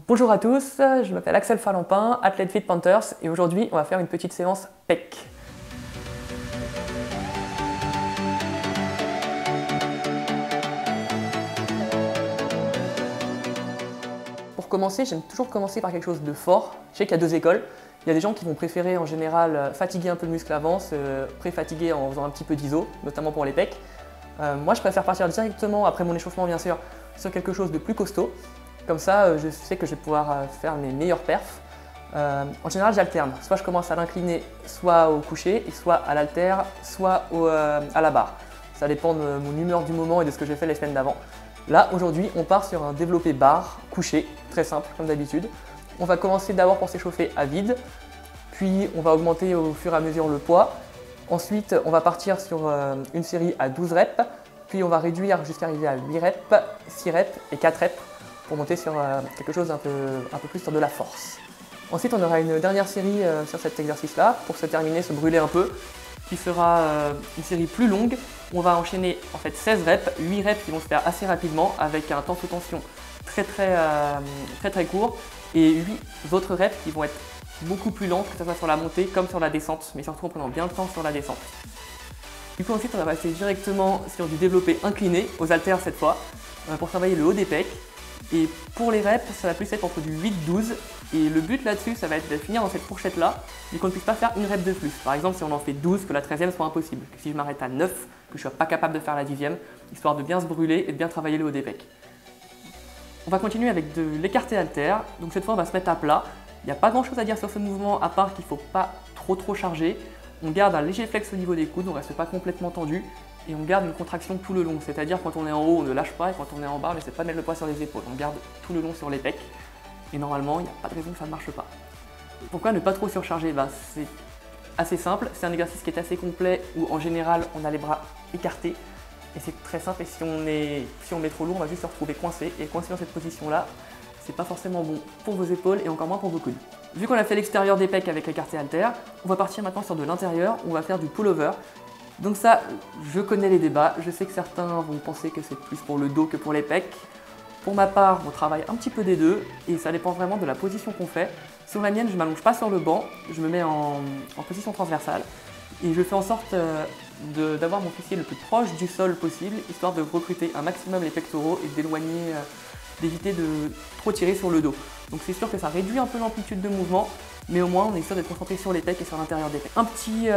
Bonjour à tous, je m'appelle Axel Falampin, athlète Fit Panthers et aujourd'hui on va faire une petite séance pec. Pour commencer, j'aime toujours commencer par quelque chose de fort. Je sais qu'il y a deux écoles. Il y a des gens qui vont préférer en général fatiguer un peu le muscle avant, se pré-fatiguer en faisant un petit peu d'iso, notamment pour les pecs. Moi je préfère partir directement après mon échauffement bien sûr sur quelque chose de plus costaud. Comme ça, je sais que je vais pouvoir faire mes meilleurs perfs. En général, j'alterne. Soit je commence à l'incliner, soit au coucher, et soit à l'haltère, soit à la barre. Ça dépend de mon humeur du moment et de ce que j'ai fait les semaines d'avant. Là, aujourd'hui, on part sur un développé barre, couché, très simple, comme d'habitude. On va commencer d'abord pour s'échauffer à vide, puis on va augmenter au fur et à mesure le poids. Ensuite, on va partir sur une série à 12 reps, puis on va réduire jusqu'à arriver à 8 reps, 6 reps et 4 reps. Pour monter sur quelque chose un peu plus sur de la force. Ensuite, on aura une dernière série sur cet exercice-là, pour se terminer, se brûler un peu, qui sera une série plus longue. On va enchaîner en fait 16 reps, 8 reps qui vont se faire assez rapidement, avec un temps sous tension très court, et 8 autres reps qui vont être beaucoup plus lentes, que ce soit sur la montée comme sur la descente, mais surtout en prenant bien le temps sur la descente. Du coup, ensuite, on va passer directement sur du développé incliné, aux haltères cette fois, pour travailler le haut des pecs. Et pour les reps, ça va plus être entre du 8-12 et le but là-dessus, ça va être de finir dans cette fourchette-là et qu'on ne puisse pas faire une rep de plus. Par exemple, si on en fait 12, que la 13e soit impossible. Que si je m'arrête à 9, que je ne sois pas capable de faire la 10e, histoire de bien se brûler et de bien travailler le haut des pecs. On va continuer avec de l'écarté haltère. Donc cette fois, on va se mettre à plat. Il n'y a pas grand-chose à dire sur ce mouvement, à part qu'il ne faut pas trop charger. On garde un léger flex au niveau des coudes, on ne reste pas complètement tendu. Et on garde une contraction tout le long, c'est-à-dire quand on est en haut, on ne lâche pas, et quand on est en bas, on n'essaie pas de mettre le poids sur les épaules. On garde tout le long sur les pecs, et normalement, il n'y a pas de raison que ça ne marche pas. Pourquoi ne pas trop surcharger? C'est assez simple, c'est un exercice qui est assez complet, où en général, on a les bras écartés, et c'est très simple, et si on met trop lourd, on va juste se retrouver coincé, et coincé dans cette position-là, c'est pas forcément bon pour vos épaules, et encore moins pour vos coudes. Vu qu'on a fait l'extérieur des pecs avec l'écarté haltère, on va partir maintenant sur de l'intérieur, on va faire du pull-over. Donc ça, je connais les débats, je sais que certains vont penser que c'est plus pour le dos que pour les pecs. Pour ma part, on travaille un petit peu des deux et ça dépend vraiment de la position qu'on fait. Sur la mienne, je ne m'allonge pas sur le banc, je me mets en position transversale et je fais en sorte d'avoir mon fessier le plus proche du sol possible, histoire de recruter un maximum les pectoraux et d'éviter de trop tirer sur le dos. Donc c'est sûr que ça réduit un peu l'amplitude de mouvement, mais au moins on est sûr d'être concentré sur les pecs et sur l'intérieur des pecs. Un petit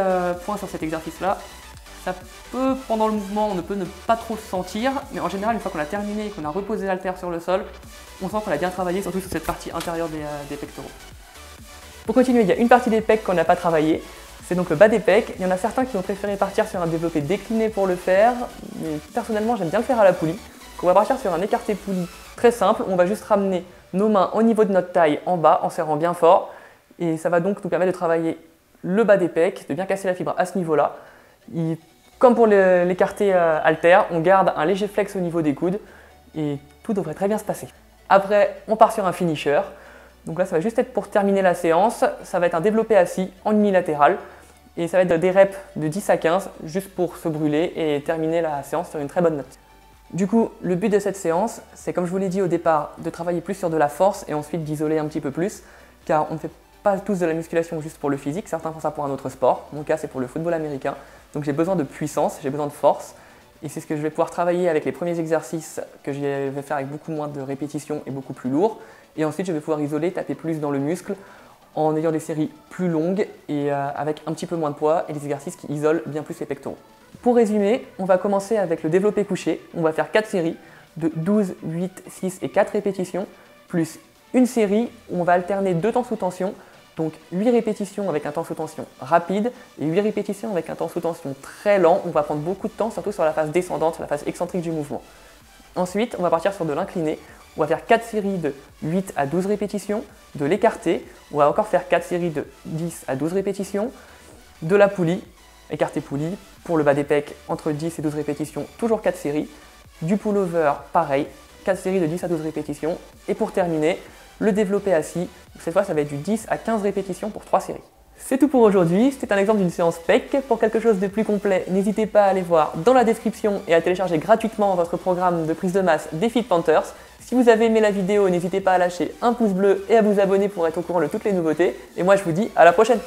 point sur cet exercice-là. Ça peut, pendant le mouvement, on ne peut ne pas trop se sentir, mais en général, une fois qu'on a terminé et qu'on a reposé l'haltère sur le sol, on sent qu'on a bien travaillé, surtout sur cette partie intérieure des pectoraux. Pour continuer, il y a une partie des pecs qu'on n'a pas travaillé, c'est donc le bas des pecs. Il y en a certains qui ont préféré partir sur un développé décliné pour le faire, mais personnellement, j'aime bien le faire à la poulie. Donc on va partir sur un écarté poulie très simple, on va juste ramener nos mains au niveau de notre taille en bas, en serrant bien fort, et ça va donc nous permettre de travailler le bas des pecs, de bien casser la fibre à ce niveau-là. Comme pour l'écarté haltère, on garde un léger flex au niveau des coudes et tout devrait très bien se passer. Après, on part sur un finisher. Donc là, ça va juste être pour terminer la séance. Ça va être un développé assis en unilatéral et ça va être des reps de 10 à 15 juste pour se brûler et terminer la séance sur une très bonne note. Du coup, le but de cette séance, c'est comme je vous l'ai dit au départ, de travailler plus sur de la force et ensuite d'isoler un petit peu plus, car on ne fait pas tous de la musculation juste pour le physique, certains font ça pour un autre sport. Mon cas, c'est pour le football américain. Donc j'ai besoin de puissance, j'ai besoin de force et c'est ce que je vais pouvoir travailler avec les premiers exercices que je vais faire avec beaucoup moins de répétitions et beaucoup plus lourds. Et ensuite je vais pouvoir isoler, taper plus dans le muscle en ayant des séries plus longues et avec un petit peu moins de poids et des exercices qui isolent bien plus les pectoraux. Pour résumer, on va commencer avec le développé couché. On va faire 4 séries de 12, 8, 6 et 4 répétitions plus une série où on va alterner 2 temps sous tension. Donc 8 répétitions avec un temps sous tension rapide et 8 répétitions avec un temps sous tension très lent. On va prendre beaucoup de temps, surtout sur la phase descendante, sur la phase excentrique du mouvement. Ensuite, on va partir sur de l'incliné. On va faire 4 séries de 8 à 12 répétitions, de l'écarté. On va encore faire 4 séries de 10 à 12 répétitions, de la poulie, écarté poulie, pour le bas des pecs, entre 10 et 12 répétitions, toujours 4 séries. Du pullover, pareil, 4 séries de 10 à 12 répétitions. Et pour terminer, le développé assis, cette fois ça va être du 10 à 15 répétitions pour 3 séries. C'est tout pour aujourd'hui, c'était un exemple d'une séance PEC. Pour quelque chose de plus complet, n'hésitez pas à aller voir dans la description et à télécharger gratuitement votre programme de prise de masse Défi de Panthers. Si vous avez aimé la vidéo, n'hésitez pas à lâcher un pouce bleu et à vous abonner pour être au courant de toutes les nouveautés. Et moi je vous dis à la prochaine!